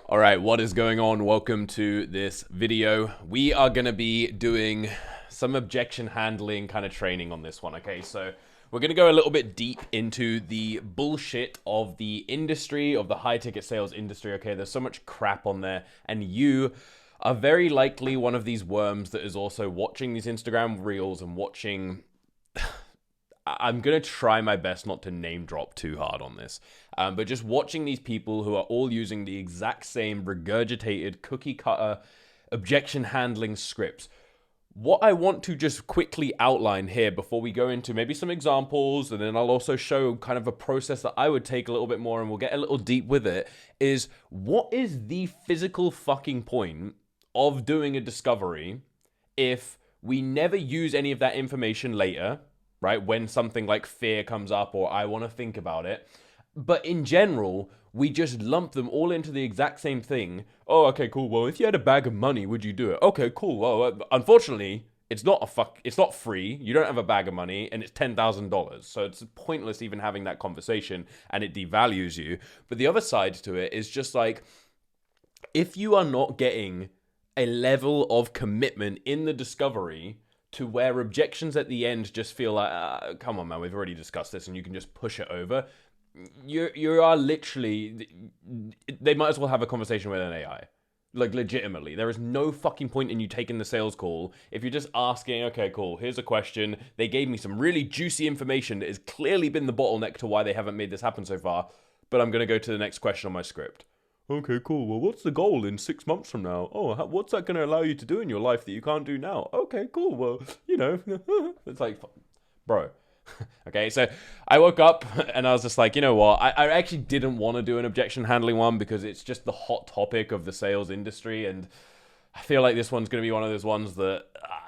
All right, what is going on? Welcome to this video. We are going to be doing some objection handling kind of training on this one, okay? So we're going to go a little bit deep into the bullshit of the industry, of the high-ticket sales industry, okay? There's so much crap on there, and you are very likely one of these worms that is also watching these Instagram reels and watching... I'm going to try my best not to name drop too hard on this. But just watching these people who are all using the exact same regurgitated cookie cutter objection handling scripts. What I want to just quickly outline here before we go into maybe some examples, and then I'll also show kind of a process that I would take a little bit more and we'll get a little deep with it, is what is the physical fucking point of doing a discovery if we never use any of that information later, right? When something like fear comes up or I want to think about it. But in general, we just lump them all into the exact same thing. Oh, okay, cool. Well, if you had a bag of money, would you do it? Okay, cool. Well, unfortunately, it's not free. You don't have a bag of money and it's $10,000. So it's pointless even having that conversation and it devalues you. But the other side to it is just like, if you are not getting a level of commitment in the discovery to where objections at the end just feel like, come on, man, we've already discussed this and you can just push it over. You are literally, they might as well have a conversation with an AI. Like, legitimately. There is no fucking point in you taking the sales call if you're just asking, okay, cool, here's a question. They gave me some really juicy information that has clearly been the bottleneck to why they haven't made this happen so far, but I'm going to go to the next question on my script. Okay, cool. Well, what's the goal in 6 months from now? Oh, what's that going to allow you to do in your life that you can't do now? Okay, cool. Well, it's like, bro. Okay, so I woke up and I was just like, you know what? I actually didn't want to do an objection handling one because it's just the hot topic of the sales industry. And I feel like this one's going to be one of those ones that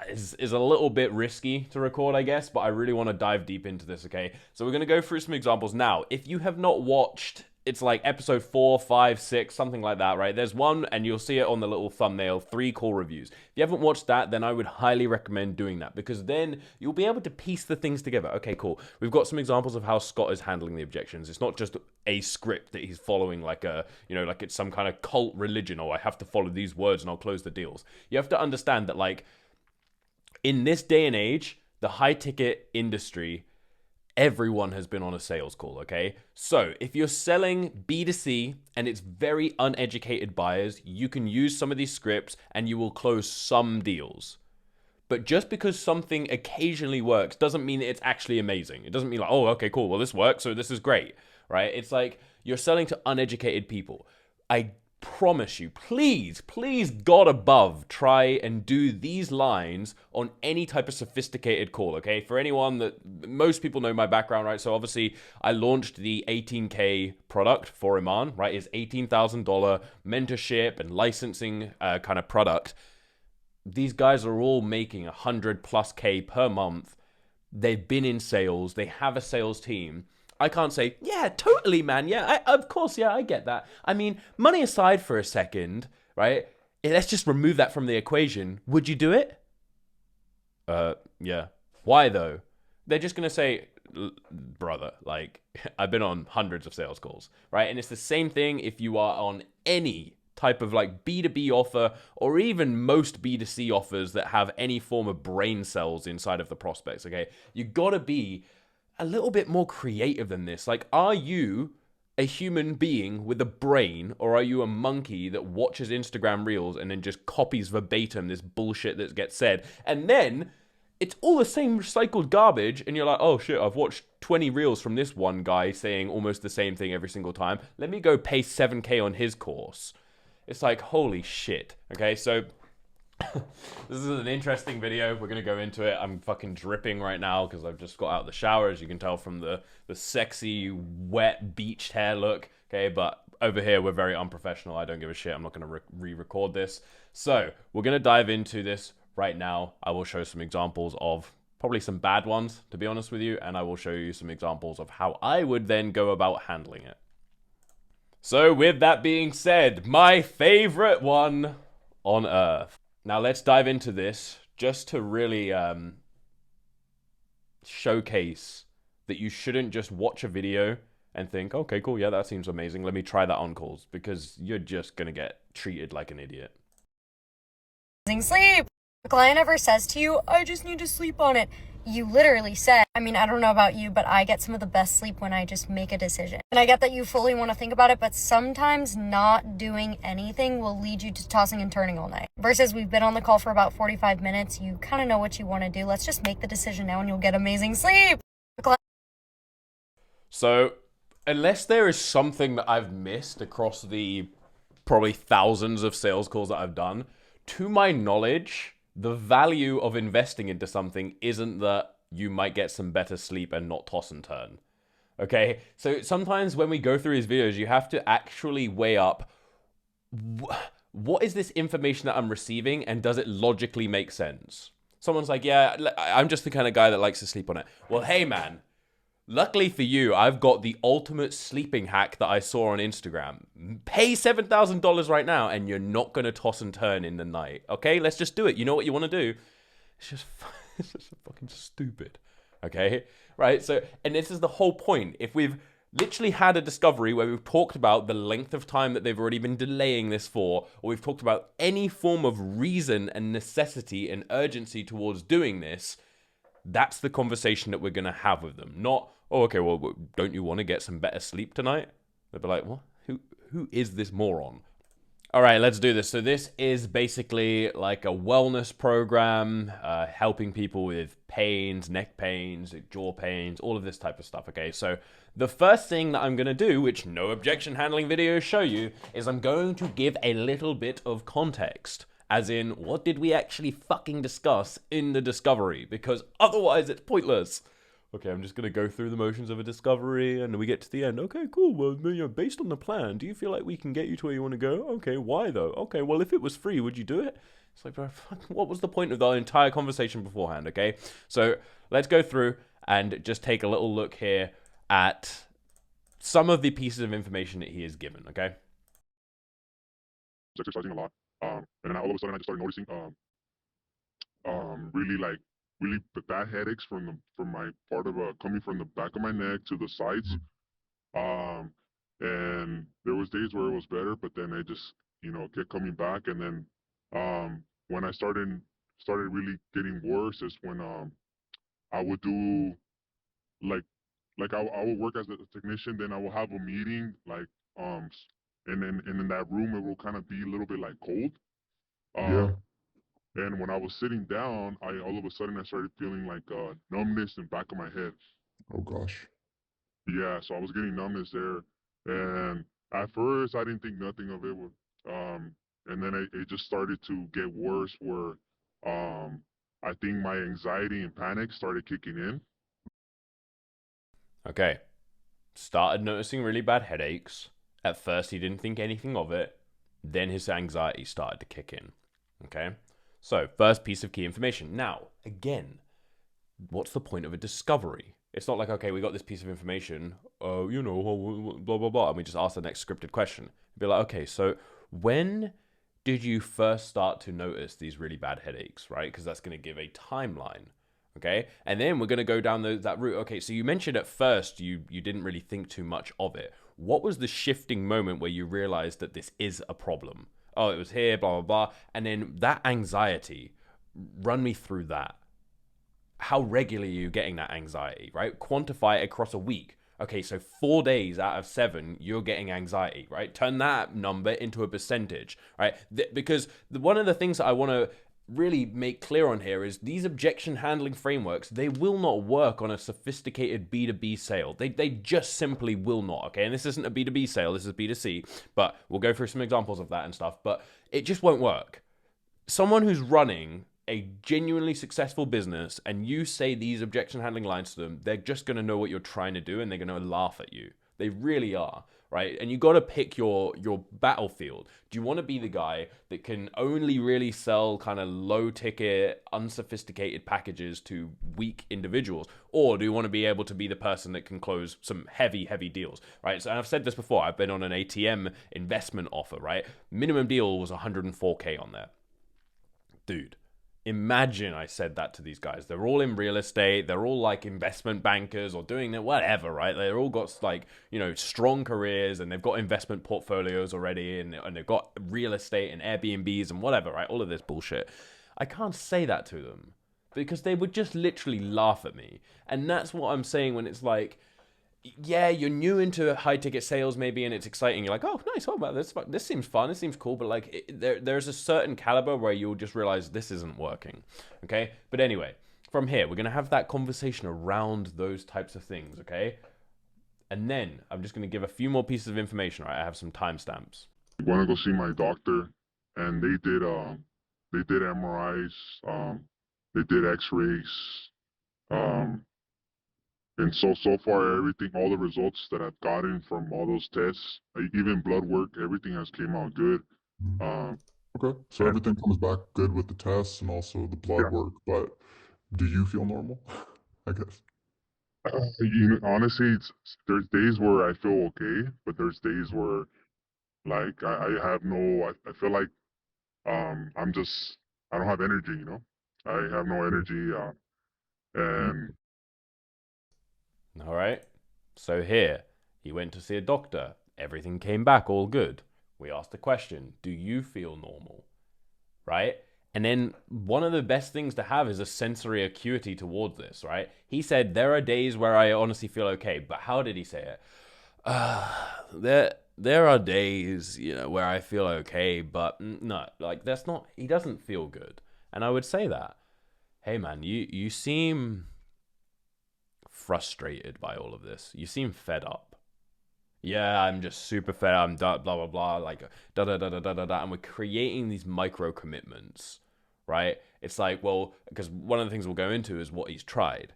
is a little bit risky to record, I guess. But I really want to dive deep into this, okay? So we're going to go through some examples. Now, if you have not watched... It's like episode 4, 5, 6, something like that, right? There's one, and you'll see it on the little thumbnail, 3 call reviews. If you haven't watched that, then I would highly recommend doing that, because then you'll be able to piece the things together. Okay, cool. We've got some examples of how Scott is handling the objections. It's not just a script that he's following like like it's some kind of cult religion, or I have to follow these words and I'll close the deals. You have to understand that, like, in this day and age, the high-ticket industry... Everyone has been on a sales call, okay? So if you're selling B2C and it's very uneducated buyers, you can use some of these scripts and you will close some deals. But just because something occasionally works doesn't mean it's actually amazing. It doesn't mean like, oh, okay, cool, well, this works, so this is great, right? It's like you're selling to uneducated people. I promise you, please, God above, try and do these lines on any type of sophisticated call, okay? For anyone that, most people know my background, right? So obviously, I launched the 18K product for Iman, right? It's $18,000 mentorship and licensing kind of product. These guys are all making 100+ K per month. They've been in sales. They have a sales team. I can't say, yeah, totally, man. Yeah, of course, yeah, I get that. I mean, money aside for a second, right? Let's just remove that from the equation. Would you do it? Yeah. Why, though? They're just going to say, brother, like, I've been on hundreds of sales calls, right? And it's the same thing if you are on any type of like B2B offer or even most B2C offers that have any form of brain cells inside of the prospects, okay? You got to be a little bit more creative than this. Like, are you a human being with a brain, or are you a monkey that watches Instagram reels and then just copies verbatim this bullshit that gets said? And then it's all the same recycled garbage, and you're like, oh shit, I've watched 20 reels from this one guy saying almost the same thing every single time. Let me go pay 7K on his course. It's like, holy shit. Okay, so... This is an interesting video. We're going to go into it. I'm fucking dripping right now because I've just got out of the shower, as you can tell from the sexy, wet, beached hair look. Okay, but over here, we're very unprofessional. I don't give a shit. I'm not going to re-record this. So, we're going to dive into this right now. I will show some examples of probably some bad ones, to be honest with you, and I will show you some examples of how I would then go about handling it. So, with that being said, my favorite one on earth. Now, let's dive into this just to really showcase that you shouldn't just watch a video and think, okay, cool, yeah, that seems amazing. Let me try that on calls, because you're just going to get treated like an idiot. Sleep. The client ever says to you, I just need to sleep on it. You literally said, I mean, I don't know about you, but I get some of the best sleep when I just make a decision. And I get that you fully want to think about it, but sometimes not doing anything will lead you to tossing and turning all night. Versus we've been on the call for about 45 minutes. You kind of know what you want to do. Let's just make the decision now and you'll get amazing sleep. So, unless there is something that I've missed across the probably thousands of sales calls that I've done, to my knowledge, the value of investing into something isn't that you might get some better sleep and not toss and turn. Okay? So sometimes when we go through these videos, you have to actually weigh up what is this information that I'm receiving, and does it logically make sense? Someone's like, yeah, I'm just the kind of guy that likes to sleep on it. Well, hey, man. Luckily for you, I've got the ultimate sleeping hack that I saw on Instagram. Pay $7,000 right now and you're not going to toss and turn in the night. Okay, let's just do it. You know what you want to do? It's just fucking stupid. Okay, right? So, and this is the whole point. If we've literally had a discovery where we've talked about the length of time that they've already been delaying this for, or we've talked about any form of reason and necessity and urgency towards doing this, that's the conversation that we're going to have with them. Not, oh, okay, well, don't you want to get some better sleep tonight? They'll be like, what? Who is this moron? All right, let's do this. So this is basically like a wellness program, helping people with pains, neck pains, jaw pains, all of this type of stuff, okay? So the first thing that I'm going to do, which no objection handling videos show you, is I'm going to give a little bit of context. As in, what did we actually fucking discuss in the discovery? Because otherwise it's pointless. Okay, I'm just going to go through the motions of a discovery and we get to the end. Okay, cool. Well, based on the plan, do you feel like we can get you to where you want to go? Okay, why though? Okay, well, if it was free, would you do it? It's like, bro, what was the point of the entire conversation beforehand, okay? So let's go through and just take a little look here at some of the pieces of information that he has given, okay? Exercising a lot. And then all of a sudden I just started noticing really bad headaches from my part of coming from the back of my neck to the sides. And there was days where it was better, but then it just kept coming back. And then when I started really getting worse is when I would do like I would work as a technician, then I will have a meeting um and then in that room it will kind of be a little bit like cold. Yeah. And when I was sitting down, I all of a sudden I started feeling like numbness in the back of my head. Oh gosh. Yeah, so I was getting numbness there, and at first I didn't think nothing of it. And then it just started to get worse, where I think my anxiety and panic started kicking in. Okay. Started noticing really bad headaches. At first, he didn't think anything of it. Then his anxiety started to kick in. Okay? So, first piece of key information. Now, again, what's the point of a discovery? It's not like, okay, we got this piece of information, blah, blah, blah, and we just ask the next scripted question. It'd be like, okay, so when did you first start to notice these really bad headaches, right? Because that's going to give a timeline. Okay, and then we're going to go down that route. Okay, so you mentioned at first you didn't really think too much of it. What was the shifting moment where you realized that this is a problem? Oh, it was here, blah, blah, blah. And then that anxiety, run me through that. How regularly are you getting that anxiety, right? Quantify it across a week. Okay, so 4 days out of 7, you're getting anxiety, right? Turn that number into a percentage, right? Because one of the things that I want to really make clear on here is these objection handling frameworks, they will not work on a sophisticated B2B sale. They just simply will not, okay? And this isn't a B2B sale, this is B2C, but we'll go through some examples of that and stuff, but it just won't work. Someone who's running a genuinely successful business and you say these objection handling lines to them, they're just going to know what you're trying to do and they're going to laugh at you. They really are, right? And you got to pick your battlefield. Do you want to be the guy that can only really sell kind of low ticket, unsophisticated packages to weak individuals? Or do you want to be able to be the person that can close some heavy deals, right? So, and I've said this before, I've been on an ATM investment offer, right? Minimum deal was 104K on there. Dude, Imagine I said that to these guys. They're all in real estate. They're all like investment bankers or doing that, whatever, right? They're all got like, strong careers and they've got investment portfolios already and they've got real estate and Airbnbs and whatever, right? All of this bullshit. I can't say that to them because they would just literally laugh at me. And that's what I'm saying when it's like, yeah, you're new into high ticket sales maybe, and it's exciting. You're like, oh, nice, oh, wow, this seems fun, this seems cool. But like, there's a certain caliber where you'll just realize this isn't working. Okay, but anyway, from here we're gonna have that conversation around those types of things. Okay, and then I'm just gonna give a few more pieces of information. Right, I have some timestamps. I want to go see my doctor, and they did MRIs, they did X-rays, and so far everything, all the results that I've gotten from all those tests, even blood work, everything has came out good. Okay, so everything comes back good with the tests and also the blood work, but do you feel normal? I guess. Honestly, there's days where I feel okay, but there's days where like I have no, I feel like I'm just, I don't have energy, I have no energy, and All right. So here, he went to see a doctor. Everything came back all good. We asked the question, do you feel normal? Right? And then one of the best things to have is a sensory acuity towards this, right? He said, there are days where I honestly feel okay. But how did he say it? There are days, where I feel okay, but no, like that's not, he doesn't feel good. And I would say that, hey man, you seem frustrated by all of this. You seem fed up. Yeah, I'm just super fed up. I'm blah blah blah, like da da da da da da da. And we're creating these micro commitments, right? It's like, well, because one of the things we'll go into is what he's tried.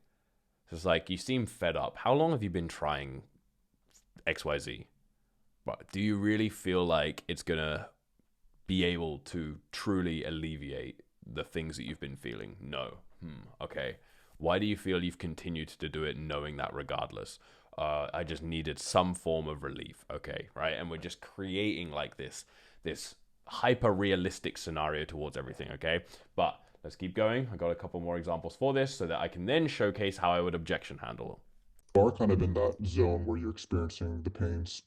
So it's like, you seem fed up. How long have you been trying XYZ? But do you really feel like it's gonna be able to truly alleviate the things that you've been feeling? No. Okay. Why do you feel you've continued to do it knowing that regardless? I just needed some form of relief. Okay, right? And we're just creating like this hyper realistic scenario towards everything. Okay, but let's keep going. I got a couple more examples for this so that I can then showcase how I would objection handle. You are kind of in that zone where you're experiencing the pains.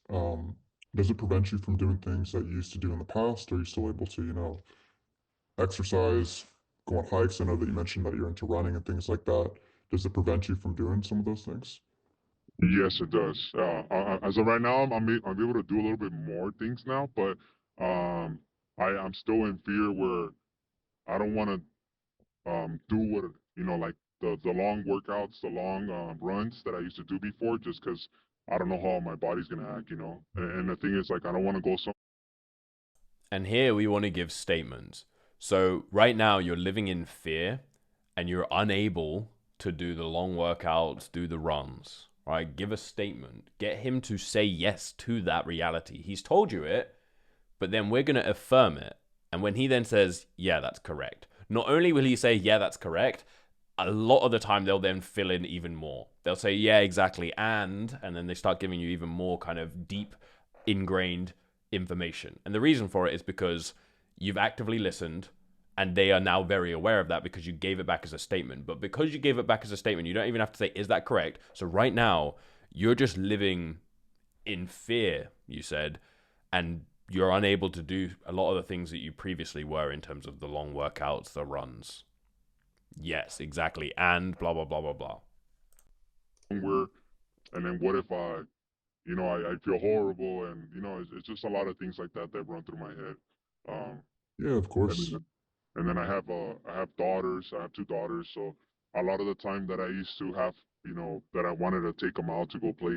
Does it prevent you from doing things that you used to do in the past? Or are you still able to, exercise, go on hikes? I know that you mentioned that you're into running and things like that. Does it prevent you from doing some of those things? yes, it does. As of right now, I'm able to do a little bit more things now, but I'm still in fear where I don't want to do what like the long workouts, the long runs that I used to do before, just because I don't know how my body's gonna act, And the thing is, like, I don't want to go so. And here we want to give statements. So right now you're living in fear and you're unable to do the long workouts, do the runs, right? Give a statement. Get him to say yes to that reality. He's told you it, but then we're going to affirm it. And when he then says, yeah, that's correct, not only will he say, yeah, that's correct, a lot of the time they'll then fill in even more. They'll say, yeah, exactly, and then they start giving you even more kind of deep, ingrained information. And the reason for it is because you've actively listened and they are now very aware of that because you gave it back as a statement. But because you gave it back as a statement, you don't even have to say, is that correct? So right now, you're just living in fear, you said, and you're unable to do a lot of the things that you previously were in terms of the long workouts, the runs. Yes, exactly. And blah, blah, blah, blah, blah. Where, and then what if I feel horrible, and it's just a lot of things like that run through my head. Yeah, of course. And then I have daughters. I have two daughters, so a lot of the time that I used to have, that I wanted to take them out to go play,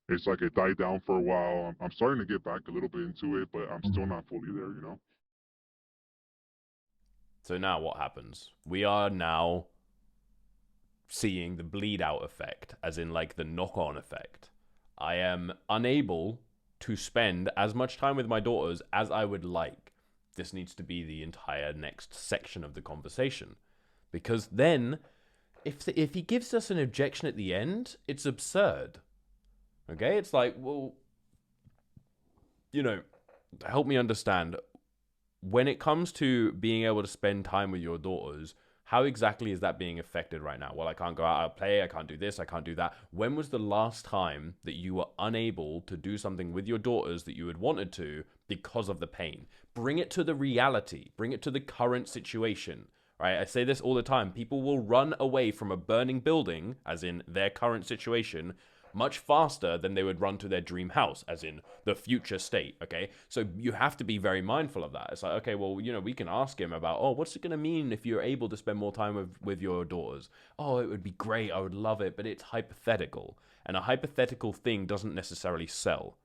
it's like it died down for a while. I'm starting to get back a little bit into it, but I'm still not fully there. So now what happens? We are now seeing the bleed out effect, as in like the knock on effect. I am unable to spend as much time with my daughters as I would like. This needs to be the entire next section of the conversation. Because then, if he gives us an objection at the end, it's absurd. Okay? It's like, well, help me understand. when it comes to being able to spend time with your daughters, how exactly is that being affected right now? Well, I can't go out, I'll play, I can't do this, I can't do that. When was the last time that you were unable to do something with your daughters that you had wanted to because of the pain? Bring it to the reality, bring it to the current situation, right? I say this all the time. People will run away from a burning building, as in their current situation, much faster than they would run to their dream house, as in the future state, okay? So you have to be very mindful of that. It's like, okay, well, we can ask him about, oh, what's it going to mean if you're able to spend more time with your daughters? Oh, it would be great. I would love it, but it's hypothetical. And a hypothetical thing doesn't necessarily sell,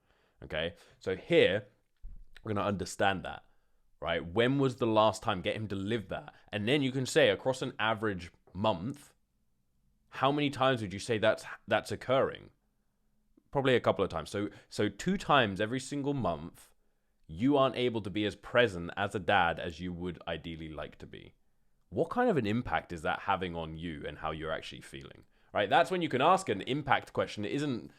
okay? So here, we're going to understand that, right? When was the last time? Get him to live that. And then you can say, across an average month, how many times would you say that's occurring? Probably a couple of times. So 2 times every single month, you aren't able to be as present as a dad as you would ideally like to be. What kind of an impact is that having on you and how you're actually feeling? Right? That's when you can ask an impact question. It isn't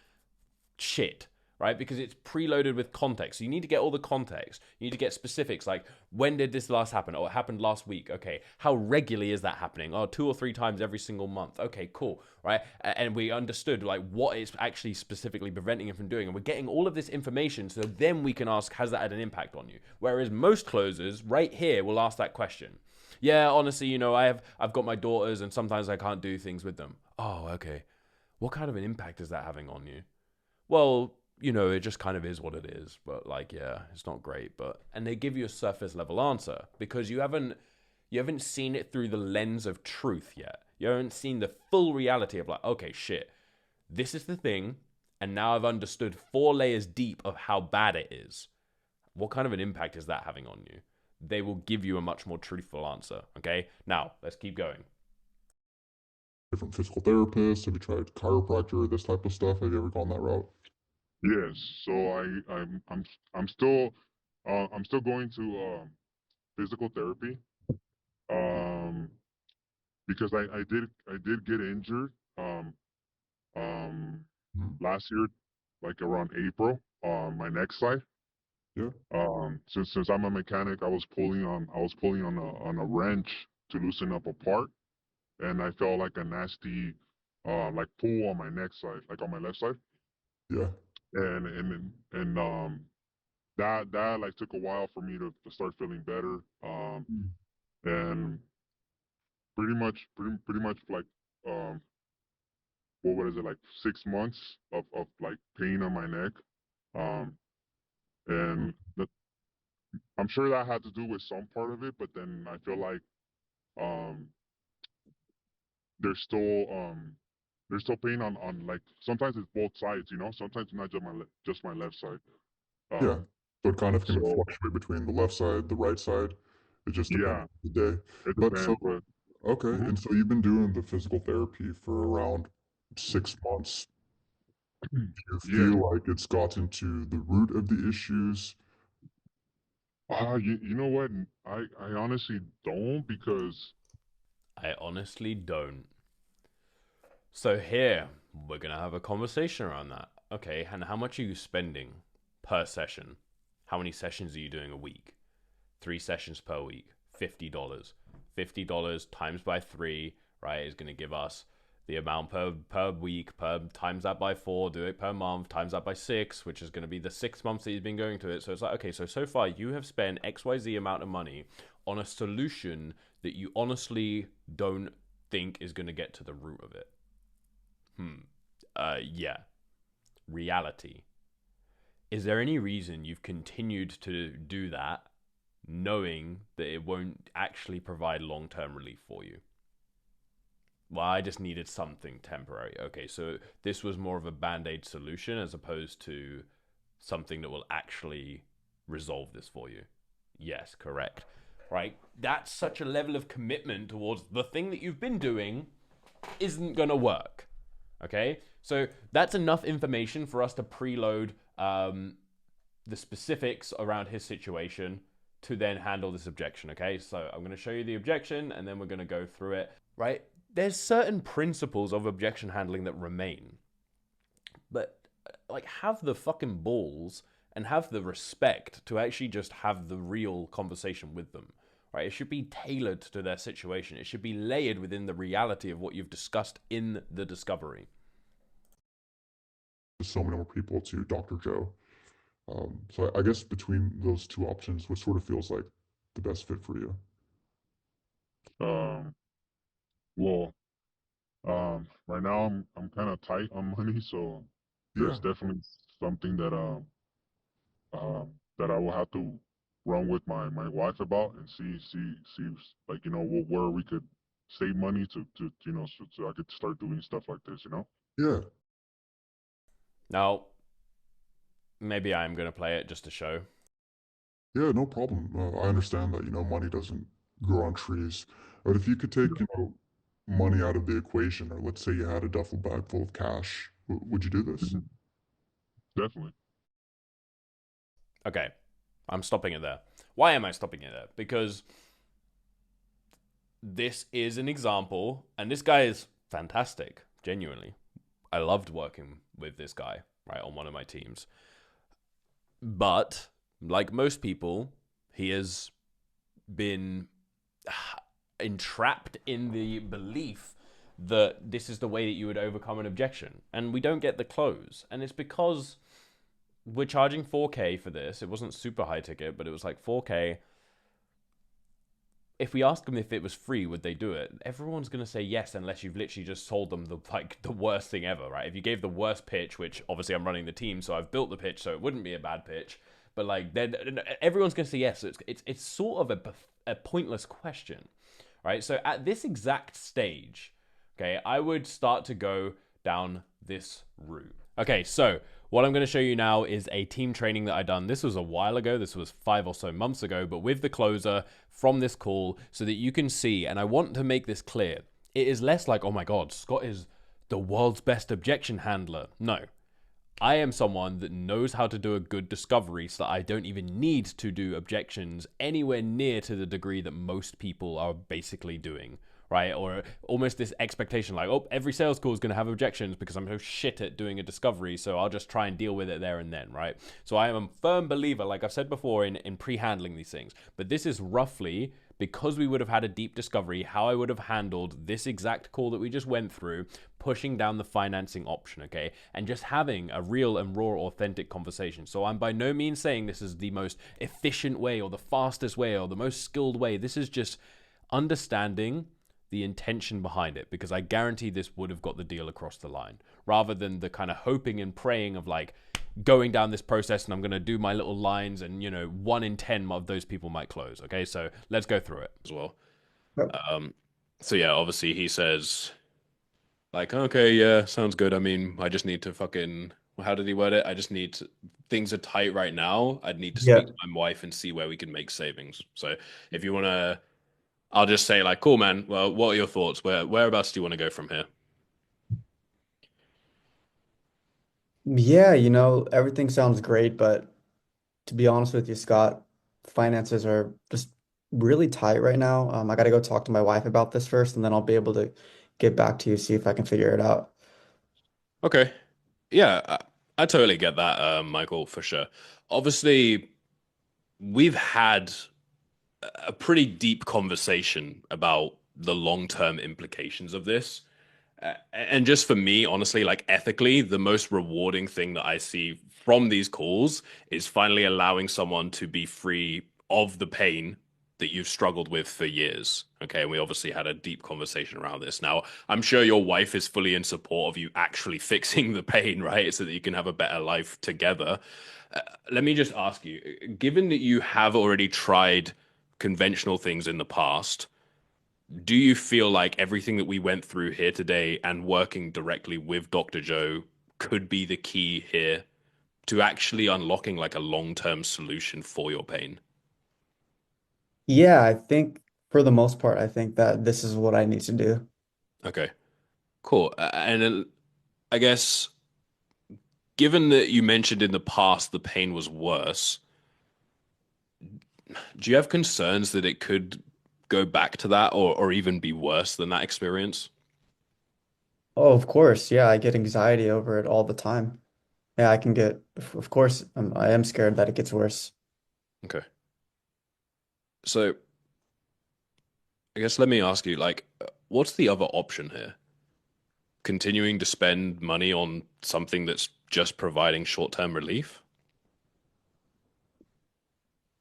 shit, right? Because it's preloaded with context. So you need to get all the context. You need to get specifics, like, when did this last happen? Oh, it happened last week. Okay. How regularly is that happening? Oh, 2 or 3 times every single month. Okay, cool, right? And we understood, like, what it's actually specifically preventing him from doing. And we're getting all of this information, so then we can ask, has that had an impact on you? Whereas most closers right here will ask that question. Yeah, honestly, I've got my daughters and sometimes I can't do things with them. Oh, okay. What kind of an impact is that having on you? Well, it just kind of is what it is. But like, yeah, it's not great. And they give you a surface level answer because you haven't seen it through the lens of truth yet. You haven't seen the full reality of, like, okay, shit, this is the thing, and now I've understood 4 layers deep of how bad it is. What kind of an impact is that having on you? They will give you a much more truthful answer. Okay, now let's keep going. Different physical therapists? Have you tried chiropractor, this type of stuff? Have you ever gone that route? Yes. So I'm still going to physical therapy. Um, because I did get injured um Mhm. last year, like around April, on my neck side. Yeah. Since I'm a mechanic, I was pulling on a wrench to loosen up a part, and I felt like a nasty like pull on my neck side, like on my left side, Yeah. and that like took a while for me to start feeling better. Mm. And pretty much like um what is it, like 6 months of like pain on my neck. Um, and I'm sure that had to do with some part of it, but then I feel like um there's still um there's still pain on like sometimes it's both sides, sometimes not just my left side. Yeah. Um, So it kind of can so fluctuate between the left side, the right side. It just depends yeah, on the day. it But so, depends, but okay. mhm. And so you've been doing the physical therapy for around 6 months. Do you Yeah. feel like it's gotten to the root of the issues? You know what? I honestly don't, because I honestly don't. So here, we're going to have a conversation around that. Okay, and how much are you spending per session? How many sessions are you doing a week? 3 sessions per week, $50. $50 times by 3, right, is going to give us the amount per week, times that by 4, do it per month, times that by 6, which is going to be the 6 months that you've been going to it. So it's like, okay, so far you have spent XYZ amount of money on a solution that you honestly don't think is going to get to the root of it. Yeah. Reality. Is there any reason you've continued to do that knowing that it won't actually provide long-term relief for you? Well, I just needed something temporary. Okay, so this was more of a band-aid solution as opposed to something that will actually resolve this for you. Yes, correct. Right? That's such a level of commitment towards the thing that you've been doing isn't going to work. Okay? So that's enough information for us to preload the specifics around his situation to then handle this objection. Okay? So I'm going to show you the objection and then we're going to go through it. Right? There's certain principles of objection handling that remain. But, like, have the fucking balls and have the respect to actually just have the real conversation with them. Right? It should be tailored to their situation. It should be layered within the reality of what you've discussed in the discovery. So many more people to Dr. Joe. So I guess between those two options, what sort of feels like the best fit for you? Um, well, right now I'm kind of tight on money, so Yeah, that's definitely something that I will have to run with my wife about and see like where we could save money to so I could start doing stuff like this. yeah, Now, maybe I'm going to play it just to show. yeah, no problem. I understand that, money doesn't grow on trees. But if you could take, money out of the equation, or let's say you had a duffel bag full of cash, would you do this? Mhm. Definitely. Okay, I'm stopping it there. Why am I stopping it there? Because this is an example, and this guy is fantastic, genuinely. I loved working with this guy, right, on one of my teams. But, like most people, he has been entrapped in the belief that this is the way that you would overcome an objection. And we don't get the close. And it's because we're charging 4K for this. It wasn't super high ticket, but it was like 4K. If we ask them if it was free, would they do it? Everyone's going to say yes, unless you've literally just sold them the worst thing ever, right? If you gave the worst pitch, which obviously I'm running the team, so I've built the pitch, so it wouldn't be a bad pitch. But like, then everyone's going to say yes. So it's sort of a pointless question, right? So at this exact stage, okay, I would start to go down this route. Okay, so what I'm going to show you now is a team training that I done. This was a while ago. This was 5 or so months ago, but with the closer from this call so that you can see, and I want to make this clear. It is less like, oh my God, Scott is the world's best objection handler. No, I am someone that knows how to do a good discovery so that I don't even need to do objections anywhere near to the degree that most people are basically doing, right? Or almost this expectation like, oh, every sales call is going to have objections because I'm so shit at doing a discovery, so I'll just try and deal with it there and then, right? So I am a firm believer, like I've said before, in pre-handling these things. But this is roughly, because we would have had a deep discovery, how I would have handled this exact call that we just went through, pushing down the financing option, okay? And just having a real and raw, authentic conversation. So I'm by no means saying this is the most efficient way or the fastest way or the most skilled way. This is just understanding the intention behind it, because I guarantee this would have got the deal across the line, rather than the kind of hoping and praying of like going down this process and I'm going to do my little lines and 1 in 10 of those people might close. Okay, so let's go through it as well. Yep. So yeah, obviously he says like, okay, yeah, sounds good. I mean, I just need to fucking, how did he word it? I just need to, things are tight right now. I'd need to Yeah. speak to my wife and see where we can make savings. So if you want to, I'll just say like, cool, man. Well, what are your thoughts? Whereabouts do you want to go from here? Yeah, everything sounds great, but to be honest with you, Scott, finances are just really tight right now. I got to go talk to my wife about this first, and then I'll be able to get back to you, see if I can figure it out. Okay. Yeah, I totally get that, Michael, for sure. Obviously, we've had a pretty deep conversation about the long-term implications of this. And just for me, honestly, like ethically, the most rewarding thing that I see from these calls is finally allowing someone to be free of the pain that you've struggled with for years. Okay. And we obviously had a deep conversation around this. Now, I'm sure your wife is fully in support of you actually fixing the pain, right? So that you can have a better life together. Let me just ask you, given that you have already tried conventional things in the past, do you feel like everything that we went through here today and working directly with Dr. Joe could be the key here to actually unlocking like a long-term solution for your pain? Yeah, I think for the most part, I think that this is what I need to do. Okay, cool. And then I guess given that you mentioned in the past the pain was worse, do you have concerns that it could go back to that or even be worse than that experience? Oh, of course. Yeah, I get anxiety over it all the time. Yeah, I can get, of course, I am scared that it gets worse. Okay. So I guess let me ask you, like, what's the other option here? Continuing to spend money on something that's just providing short-term relief?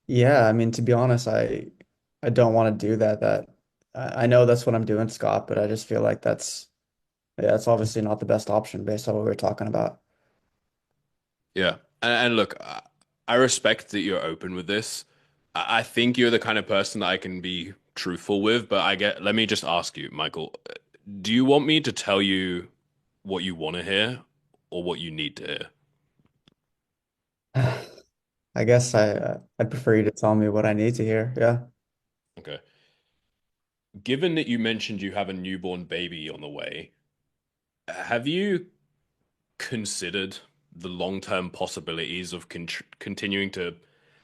Yeah, I mean, to be honest, I don't want to do that. I know that's what I'm doing, Scott, but I just feel like that's obviously not the best option based on what we were talking about. Yeah. And look, I respect that you're open with this. I think you're the kind of person that I can be truthful with, but let me just ask you, Michael, do you want me to tell you what you want to hear or what you need to hear? I guess I'd prefer you to tell me what I need to hear. Yeah. Okay. Given that you mentioned you have a newborn baby on the way, have you considered the long-term possibilities of continuing to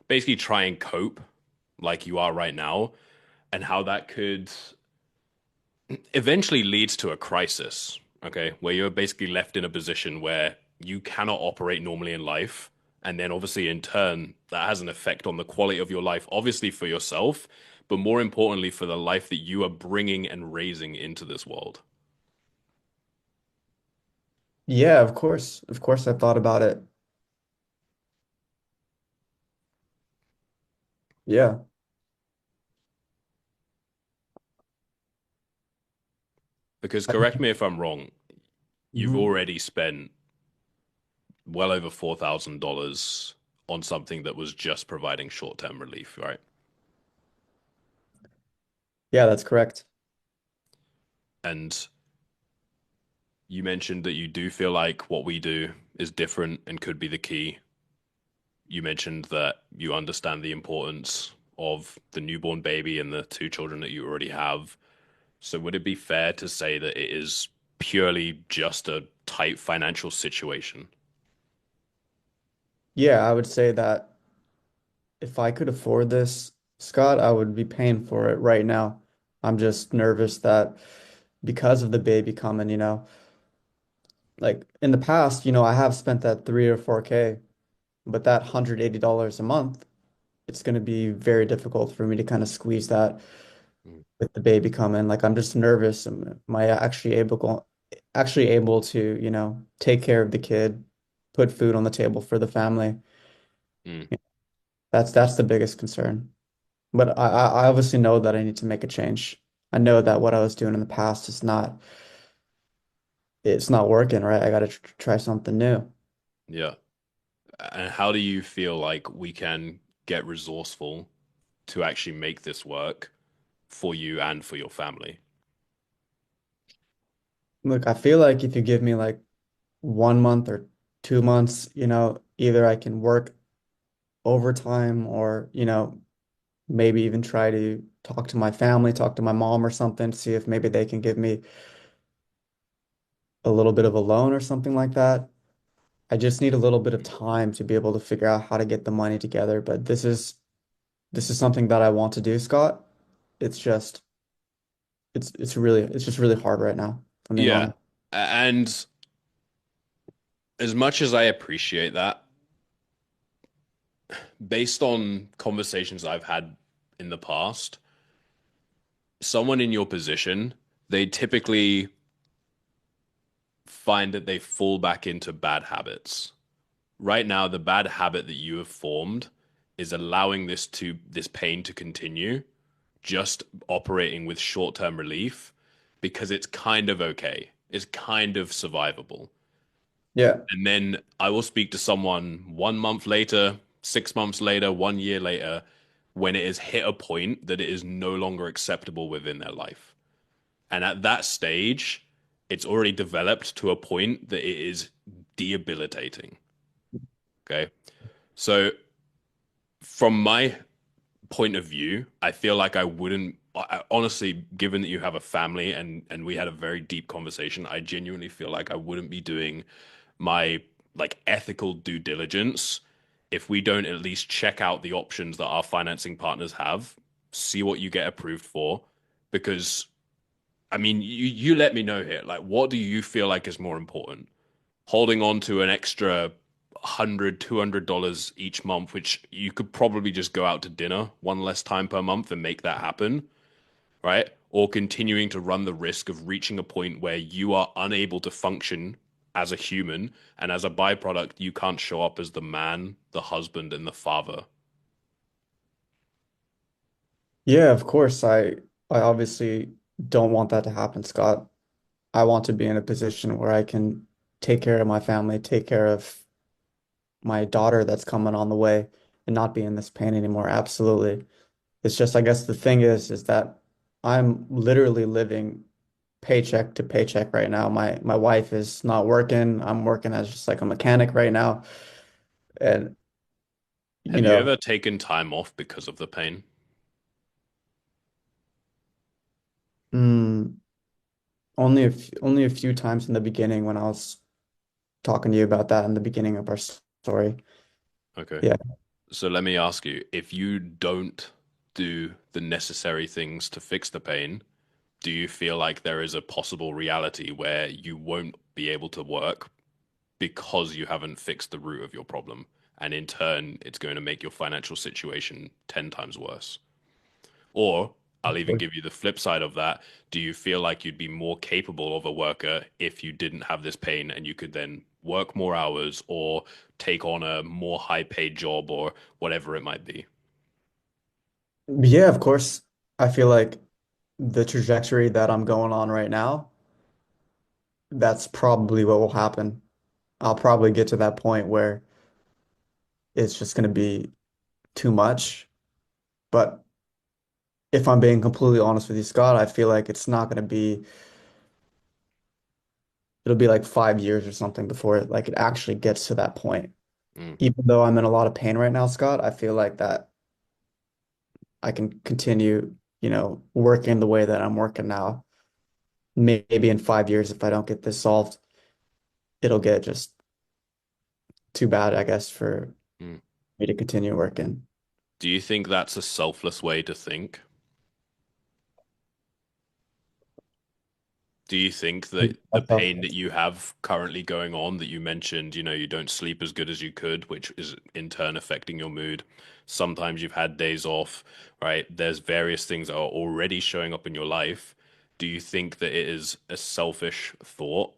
basically try and cope like you are right now, and how that could eventually leads to a crisis, okay, where you're basically left in a position where you cannot operate normally in life. And then obviously in turn, that has an effect on the quality of your life, obviously for yourself, but more importantly for the life that you are bringing and raising into this world. Yeah, of course. Of course, I've thought about it. Yeah. Because correct me if I'm wrong, you've Mhm. already spent well over $4,000 on something that was just providing short-term relief, right? Yeah, that's correct. And you mentioned that you do feel like what we do is different and could be the key. You mentioned that you understand the importance of the newborn baby and the two children that you already have. So would it be fair to say that it is purely just a tight financial situation? Yeah, I would say that if I could afford this, Scott, I would be paying for it right now. I'm just nervous that because of the baby coming, like in the past, I have spent that 3 or 4K, but that $180 a month, it's going to be very difficult for me to kind of squeeze that Mm, with the baby coming. Like I'm just nervous. Am I actually able to, take care of the kid, put food on the table for the family? mm. That's the biggest concern. But I obviously know that I need to make a change. I know that what I was doing in the past is it's not working, right? I got to try something new. Yeah. And how do you feel like we can get resourceful to actually make this work for you and for your family? Look, I feel like if you give me like 1 month or 2 months, either I can work overtime or, maybe even try to talk to my family, talk to my mom or something, see if maybe they can give me a little bit of a loan or something like that. I just need a little bit of time to be able to figure out how to get the money together. But this is something that I want to do, Scott. It's just it's just really hard right now, if I'm being Yeah. honest. And as much as I appreciate that, based on conversations I've had in the past, someone in your position, they typically find that they fall back into bad habits. Right now, the bad habit that you have formed is allowing this pain to continue, just operating with short-term relief because it's kind of okay. It's kind of survivable. Yeah. And then I will speak to someone 1 month later, 6 months later, 1 year later, when it has hit a point that it is no longer acceptable within their life. And at that stage, it's already developed to a point that it is debilitating. Okay. So, from my point of view, I feel like I wouldn't, honestly, given that you have a family and we had a very deep conversation, I genuinely feel like I wouldn't be doing my like ethical due diligence if we don't at least check out the options that our financing partners have, see what you get approved for, because I mean, you let me know here. Like, what do you feel like is more important? Holding on to an extra $100, $200 each month, which you could probably just go out to dinner one less time per month and make that happen, right? Or continuing to run the risk of reaching a point where you are unable to function as a human, and as a byproduct, you can't show up as the man, the husband, and the father. Yeah, of course. I obviously don't want that to happen, Scott. I want to be in a position where I can take care of my family, take care of my daughter that's coming on the way, and not be in this pain anymore. Absolutely. It's just, I guess the thing is that I'm literally living paycheck to paycheck right now. My wife is not working. I'm working as just like a mechanic right now. And you Have you know, ever taken time off because of the pain? mm, only a few times in the beginning when I was talking to you about that in the beginning of our story. Okay. Yeah. So let me ask you, if you don't do the necessary things to fix the pain, do you feel like there is a possible reality where you won't be able to work because you haven't fixed the root of your problem? And in turn, it's going to make your financial situation 10 times worse. Or I'll even give you the flip side of that. Do you feel like you'd be more capable of a worker if you didn't have this pain and you could then work more hours or take on a more high paid job or whatever it might be? Yeah, of course. I feel like the trajectory that I'm going on right now, that's probably what will happen. I'll probably get to that point where it's just going to be too much. But if I'm being completely honest with you, Scott, I feel like it's not going to be, it'll be like 5 years or something before it actually gets to that point. Mm. Even though I'm in a lot of pain right now, Scott, I feel like that I can continue, working the way that I'm working now. Maybe in 5 years, if I don't get this solved, it'll get just too bad, I guess, for Mm. me to continue working. Do you think that's a selfless way to think? Do you think that the Myself. pain that you have currently going on, that you mentioned, you don't sleep as good as you could, which is in turn affecting your mood? Sometimes you've had days off, right? There's various things that are already showing up in your life. Do you think that it is a selfish thought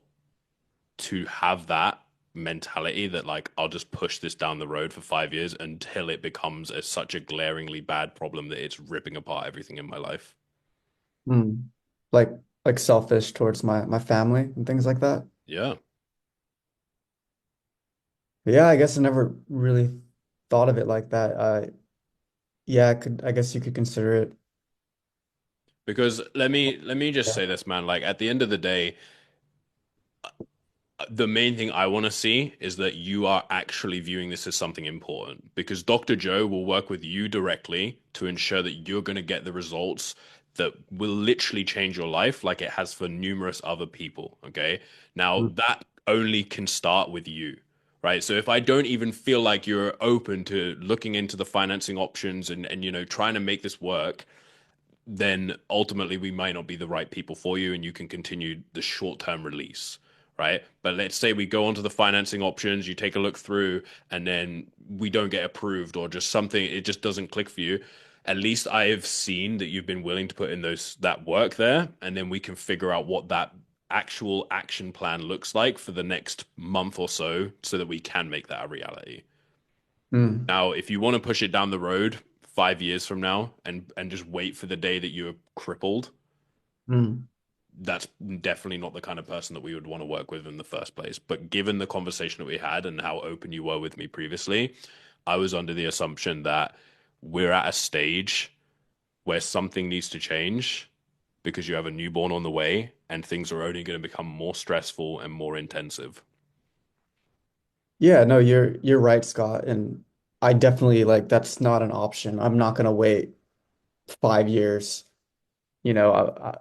to have that mentality that, like, I'll just push this down the road for 5 years until it becomes such a glaringly bad problem that it's ripping apart everything in my life? Mm. Like like selfish towards my family and things like that. Yeah. Yeah, I guess I never really thought of it like that. Yeah, I guess you could consider it. Because let me just Yeah. say this, man. Like, at the end of the day, the main thing I want to see is that you are actually viewing this as something important, because Dr. Joe will work with you directly to ensure that you're going to get the results that will literally change your life like it has for numerous other people. Okay. Now, Mm, that only can start with you. Right. So if I don't even feel like you're open to looking into the financing options and trying to make this work, then ultimately we might not be the right people for you and you can continue the short-term release, right? But let's say we go onto the financing options, you take a look through, and then we don't get approved or just something, it just doesn't click for you. At least I have seen that you've been willing to put in that work there, and then we can figure out what that actual action plan looks like for the next month or so that we can make that a reality. mm, Now, if you want to push it down the road 5 years from now and just wait for the day that you're crippled, mm. that's definitely not the kind of person that we would want to work with in the first place. But given the conversation that we had and how open you were with me previously, I was under the assumption that we're at a stage where something needs to change because you have a newborn on the way and things are only going to become more stressful and more intensive. Yeah, no, you're right, Scott. And I definitely like that's not an option. I'm not gonna wait 5 years. You know,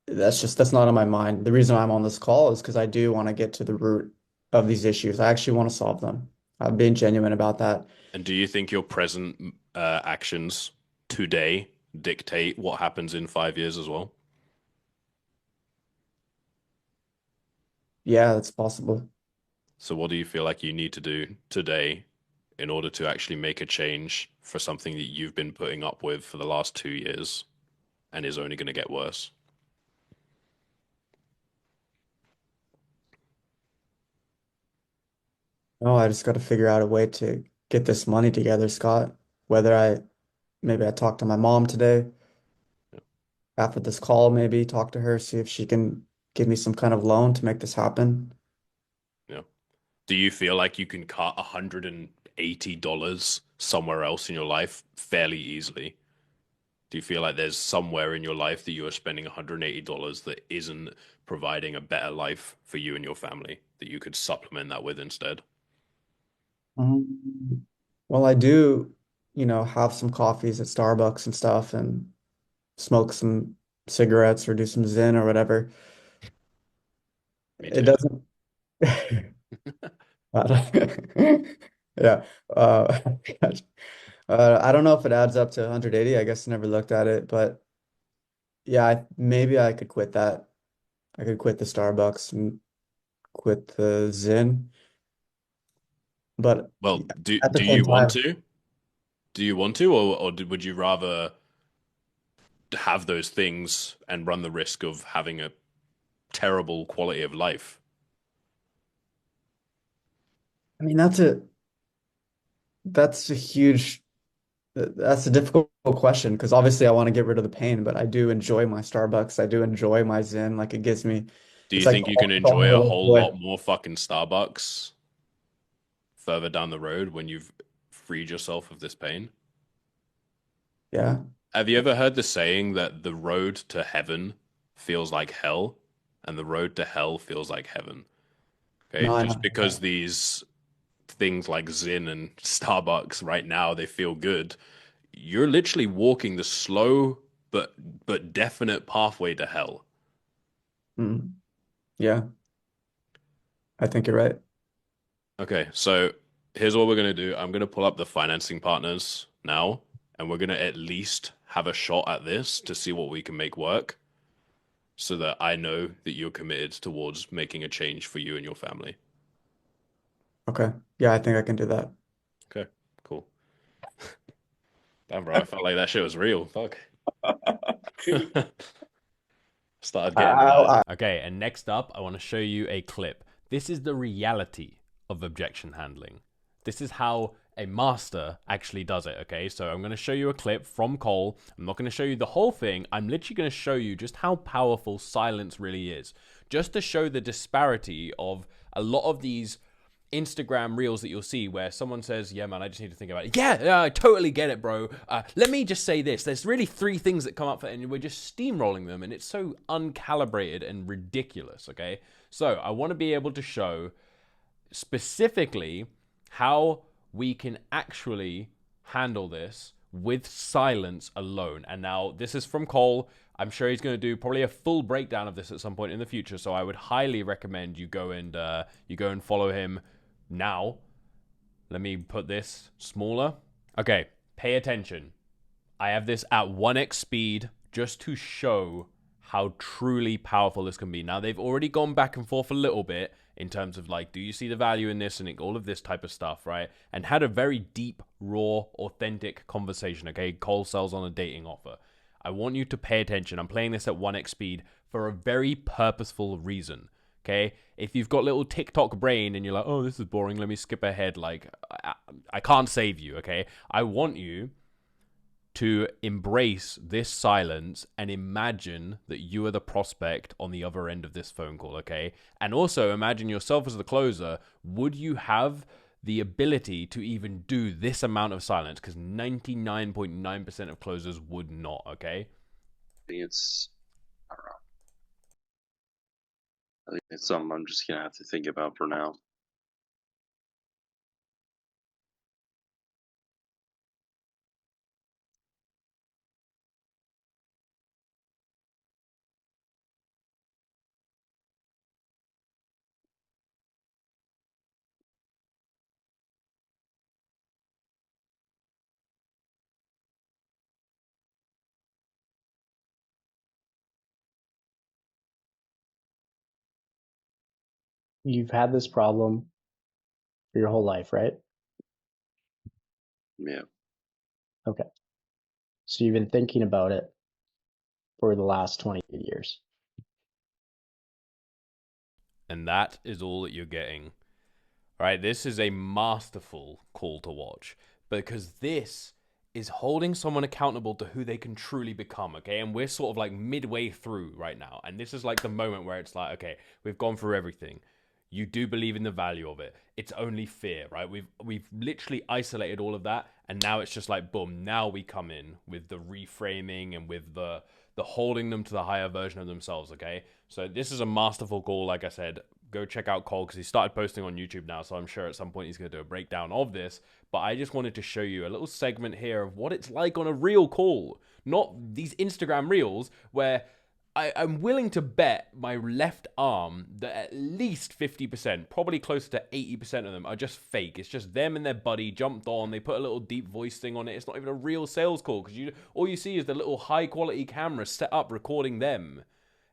that's not on my mind. The reason I'm on this call is because I do want to get to the root of these issues. I actually want to solve them. I'm being genuine about that. And do you think your present actions today dictate what happens in 5 years as well? Yeah, that's possible. So what do you feel like you need to do today in order to actually make a change for something that you've been putting up with for the last 2 years and is only going to get worse? No, I just got to figure out a way to get this money together, Scott. Whether maybe I talk to my mom today after this call, maybe talk to her, see if she can give me some kind of loan to make this happen. Yeah. Do you feel like you can cut $180 somewhere else in your life fairly easily? Do you feel like there's somewhere in your life that you are spending $180 that isn't providing a better life for you and your family that you could supplement that with instead? Um, well, I do, have some coffees at Starbucks and stuff and smoke some cigarettes or do some Zen or whatever. Me It too. doesn't. Yeah. Uh, gosh. I don't know if it adds up to 180. I guess I never looked at it, but yeah, maybe I could quit that. I could quit the Starbucks and quit the Zen, but Well, do at the do same you want time, to? Do you want to, or would you rather have those things and run the risk of having a terrible quality of life? I mean, that's a huge that's a difficult question because obviously I want to get rid of the pain, but I do enjoy my Starbucks. I do enjoy my Zen. Like it gives me, Do it's you like think you can it's all enjoy my a little whole joy. lot more fucking Starbucks further down the road when you've freed yourself of this pain? Yeah. Have you ever heard the saying that the road to heaven feels like hell and the road to hell feels like heaven? Okay, No, I just know. because these things like Zin and Starbucks right now they feel good, you're literally walking the slow but definite pathway to hell. Mm, yeah, I think you're right. Okay, so here's what we're gonna do. I'm gonna pull up the financing partners now, and we're gonna at least have a shot at this to see what we can make work, so that I know that you're committed towards making a change for you and your family. Okay. Yeah, I think I can do that. Okay, cool. Damn, bro, I felt like that shit was real. Fuck. Started getting mad. I, Okay, and next up, I want to show you a clip. This is the reality of objection handling. This is how a master actually does it, okay? So I'm going to show you a clip from Cole. I'm not going to show you the whole thing. I'm literally going to show you just how powerful silence really is. Just to show the disparity of a lot of these Instagram reels that you'll see where someone says, yeah, man, I just need to think about it. Yeah, I totally get it, bro. Let me just say this. There's really three things that come up for, and we're just steamrolling them, and it's so uncalibrated and ridiculous, okay? So I want to be able to show specifically how we can actually handle this with silence alone. And now this is from Cole. I'm sure he's going to do probably a full breakdown of this at some point in the future. So I would highly recommend you go and follow him now. Let me put this smaller. Okay, pay attention. I have this at 1x speed just to show how truly powerful this can be. Now, they've already gone back and forth a little bit in terms of like, do you see the value in this and all of this type of stuff, right? And had a very deep, raw, authentic conversation, okay? Cole sells on a dating offer. I want you to pay attention. I'm playing this at 1x speed for a very purposeful reason. Okay, if you've got little TikTok brain and you're like, oh, this is boring, let me skip ahead. Like, I can't save you. Okay, I want you to embrace this silence and imagine that you are the prospect on the other end of this phone call, okay? And also imagine yourself as the closer. Would you have the ability to even do this amount of silence? Because 99.9% of closers would not, okay? It's I don't know. I think it's something I'm just gonna have to think about for now. You've had this problem for your whole life, right? Yeah. Okay. So you've been thinking about it for the last 28 years. And that is all that you're getting. Right, this is a masterful call to watch because this is holding someone accountable to who they can truly become, okay? And we're sort of like midway through right now. And this is like the moment where it's like, okay, we've gone through everything. You do believe in the value of it. It's only fear, right? We've literally isolated all of that, and now it's just like boom, now we come in with the reframing and with the holding them to the higher version of themselves, okay? So this is a masterful call, like I said. Go check out Cole because he started posting on YouTube now, so I'm sure at some point he's going to do a breakdown of this. But I just wanted to show you a little segment here of what it's like on a real call, not these Instagram reels where I'm willing to bet my left arm that at least 50%, probably closer to 80% of them are just fake. It's just them and their buddy jumped on. They put a little deep voice thing on it. It's not even a real sales call because all you see is the little high quality camera set up recording them.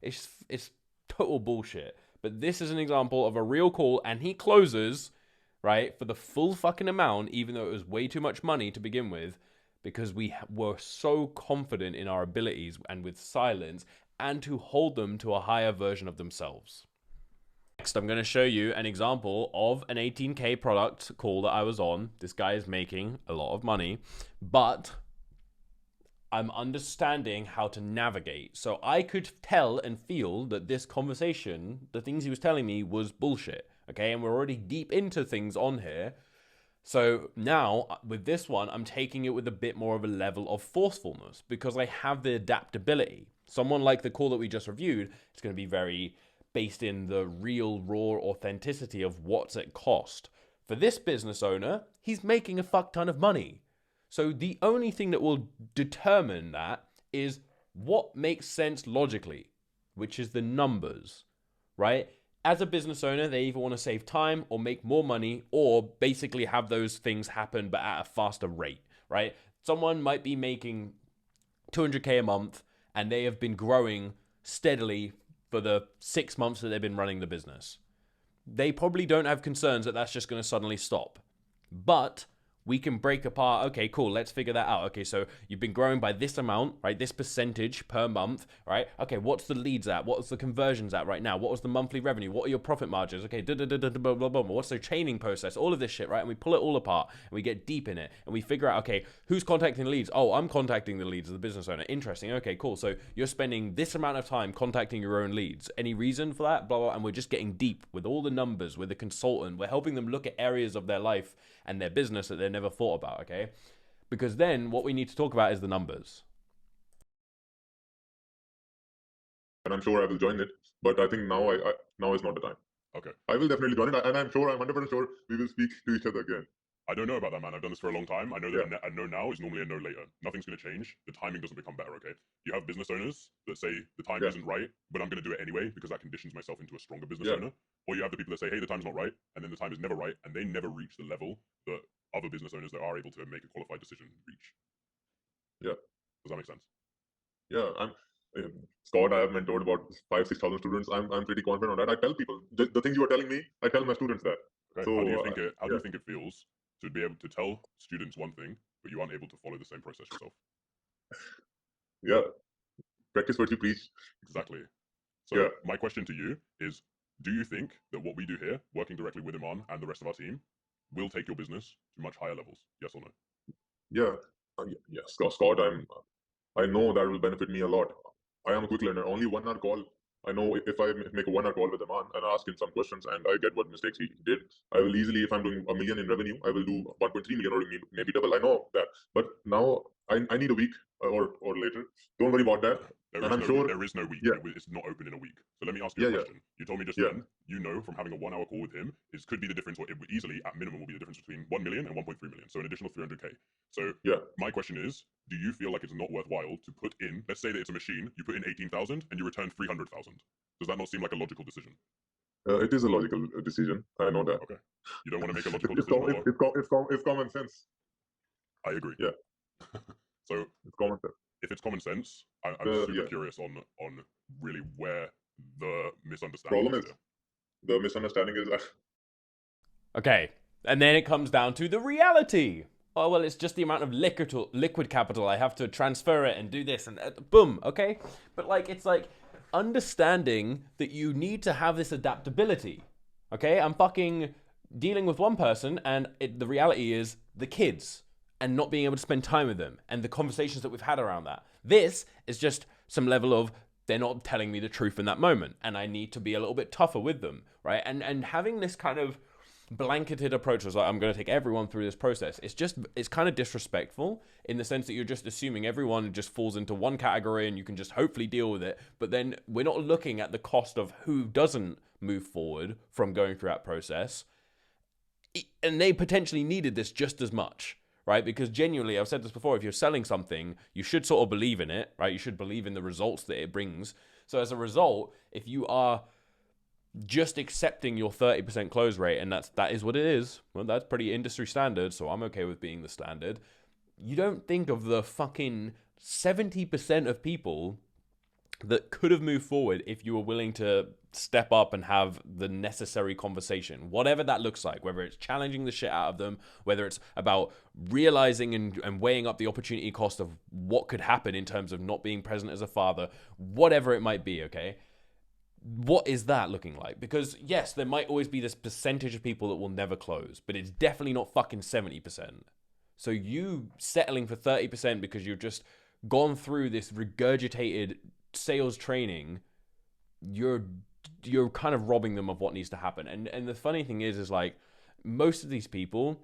It's total bullshit. But this is an example of a real call, and he closes, right, for the full fucking amount, even though it was way too much money to begin with, because we were so confident in our abilities and with silence, and to hold them to a higher version of themselves. Next, I'm going to show you an example of an 18K product call that I was on. This guy is making a lot of money, but I'm understanding how to navigate. So I could tell and feel that this conversation, the things he was telling me, was bullshit. Okay, and we're already deep into things on here. So now with this one, I'm taking it with a bit more of a level of forcefulness because I have the adaptability. Someone like the call that we just reviewed, it's going to be very based in the real, raw authenticity of what's it cost. For this business owner, he's making a fuck ton of money. So the only thing that will determine that is what makes sense logically, which is the numbers, right? As a business owner, they either want to save time or make more money or basically have those things happen but at a faster rate, right? Someone might be making 200K a month and they have been growing steadily for the 6 months that they've been running the business. They probably don't have concerns that that's just going to suddenly stop. But we can break apart, okay, cool, let's figure that out. Okay, so you've been growing by this amount, right? This percentage per month, right? Okay, what's the leads at? What's the conversions at right now? What was the monthly revenue? What are your profit margins? Okay, blah, blah, blah. What's the chaining process? All of this shit, right? And we pull it all apart and we get deep in it and we figure out, okay, who's contacting the leads? Oh, I'm contacting the leads as the business owner. Interesting. Okay, cool. So you're spending this amount of time contacting your own leads. Any reason for that? Blah, blah. And we're just getting deep with all the numbers, with the consultant. We're helping them look at areas of their life and their business that they never thought about, okay? Because then what we need to talk about is the numbers. And I'm sure I will join it, but I think now now is not the time. Okay. I will definitely join it, and I'm sure, I'm 100% sure we will speak to each other again. I don't know about that, man. I've done this for a long time. I know Yeah. that a no now is normally a no later. Nothing's going to change. The timing doesn't become better, okay? You have business owners that say the time Yeah. isn't right, but I'm going to do it anyway because that conditions myself into a stronger business Yeah. owner. Or you have the people that say, hey, the time's not right, and then the time is never right, and they never reach the level that other business owners that are able to make a qualified decision reach. Yeah. Does that make sense? Yeah, Scott, I have mentored about 5,000-6,000 students. I'm pretty confident on that. I tell people the things you are telling me. I tell my students that. Okay. So How do you think it? How do yeah. you think it feels to be able to tell students one thing, but you aren't able to follow the same process yourself? Yeah, practice what you preach. Exactly. So Yeah. my question to you is, do you think that what we do here, working directly with Iman and the rest of our team, will take your business to much higher levels? Yes or no? Yeah, yeah, Scott, I know that will benefit me a lot. I am a quick learner. Only 1 hour call. I know if I make a 1 hour call with Aman and ask him some questions and I get what mistakes he did, I will easily, if I'm doing $1 million in revenue, I will do 1.3 million or maybe double. I know that. But now I need a week or later. Don't worry about that. And I'm sure there is no week. Yeah. It's not open in a week. So let me ask you a Yeah, yeah. question. You told me just Yeah. then, you know from having a 1 hour call with him, could be the difference, or it would easily, at minimum, will be the difference between 1 million and 1.3 million. So an additional 300K. So Yeah. my question is, do you feel like it's not worthwhile to put in, let's say that it's a machine, you put in 18,000 and you return 300,000. Does that not seem like a logical decision? It is a logical decision. I know that. Okay. You don't want to make a logical It's decision? it's common sense. I agree. Yeah. So It's common sense. if it's common sense, I'm super yeah. curious on really where the misunderstanding Problem is, the misunderstanding is Okay, And then it comes down to the reality. Oh, well, it's just the amount of liquid capital. I have to transfer it and do this and boom, okay? But like, it's like understanding that you need to have this adaptability, okay? I'm fucking dealing with one person and the reality is the kids and not being able to spend time with them and the conversations that we've had around that. This is just some level of they're not telling me the truth in that moment and I need to be a little bit tougher with them, right? And having this kind of blanketed approach was like, I'm going to take everyone through this process. It's kind of disrespectful in the sense that you're just assuming everyone just falls into one category and you can just hopefully deal with it. But then we're not looking at the cost of who doesn't move forward from going through that process. And they potentially needed this just as much, right? Because genuinely, I've said this before, if you're selling something, you should sort of believe in it, right? You should believe in the results that it brings. So as a result, if you are just accepting your 30% close rate, and that is what it is, well, that's pretty industry standard, so I'm okay with being the standard. You don't think of the fucking 70% of people that could have moved forward if you were willing to step up and have the necessary conversation, whatever that looks like, whether it's challenging the shit out of them, whether it's about realizing and weighing up the opportunity cost of what could happen in terms of not being present as a father, whatever it might be, okay? What is that looking like? Because yes, there might always be this percentage of people that will never close, but it's definitely not fucking 70%. So you settling for 30% because you've just gone through this regurgitated sales training, you're kind of robbing them of what needs to happen. And the funny thing is like most of these people,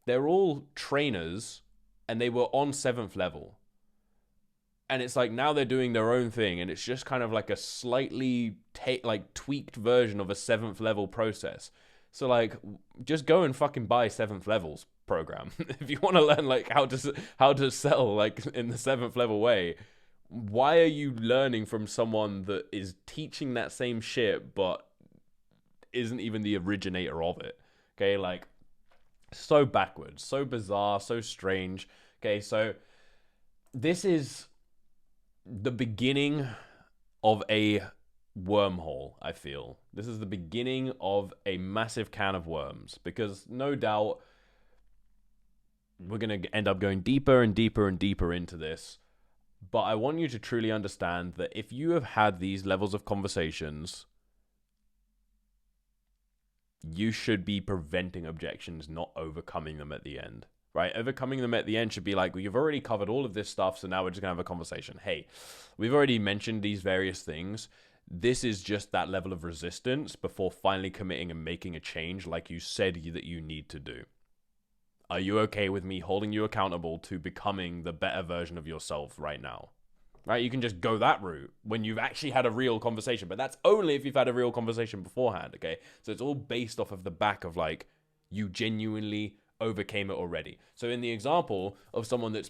they're all trainers and they were on 7th level. And it's like now they're doing their own thing, and it's just kind of like a slightly tweaked version of a 7th level process. So like, just go and fucking buy 7th levels program if you want to learn like how to sell like in the 7th level way. Why are you learning from someone that is teaching that same shit but isn't even the originator of it? Okay, like so backwards, so bizarre, so strange. Okay, so this is the beginning of a wormhole, I feel. This is the beginning of a massive can of worms, because no doubt we're going to end up going deeper and deeper and deeper into this. But I want you to truly understand that if you have had these levels of conversations, you should be preventing objections, not overcoming them at the end. Right? Overcoming them at the end should be like, well, you've already covered all of this stuff, so now we're just going to have a conversation. Hey, we've already mentioned these various things. This is just that level of resistance before finally committing and making a change like you said that you need to do. Are you okay with me holding you accountable to becoming the better version of yourself right now? Right? You can just go that route when you've actually had a real conversation, but that's only if you've had a real conversation beforehand, okay? So it's all based off of the back of like, you genuinely overcame it already. So in the example of someone that's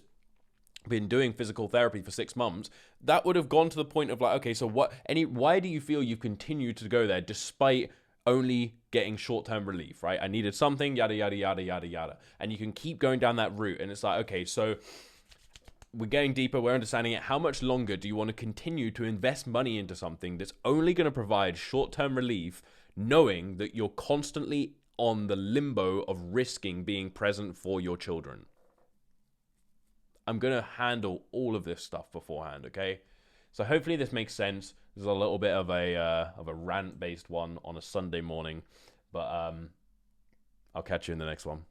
been doing physical therapy for 6 months, that would have gone to the point of like, okay, so why do you feel you've continued to go there despite only getting short-term relief, right? I needed something, yada, yada, yada, yada, yada. And you can keep going down that route. And it's like, okay, so we're getting deeper, we're understanding it. How much longer do you want to continue to invest money into something that's only going to provide short-term relief, knowing that you're constantly on the limbo of risking being present for your children? I'm going to handle all of this stuff beforehand, okay? So hopefully this makes sense. This is a little bit of a rant-based one on a Sunday morning, but I'll catch you in the next one.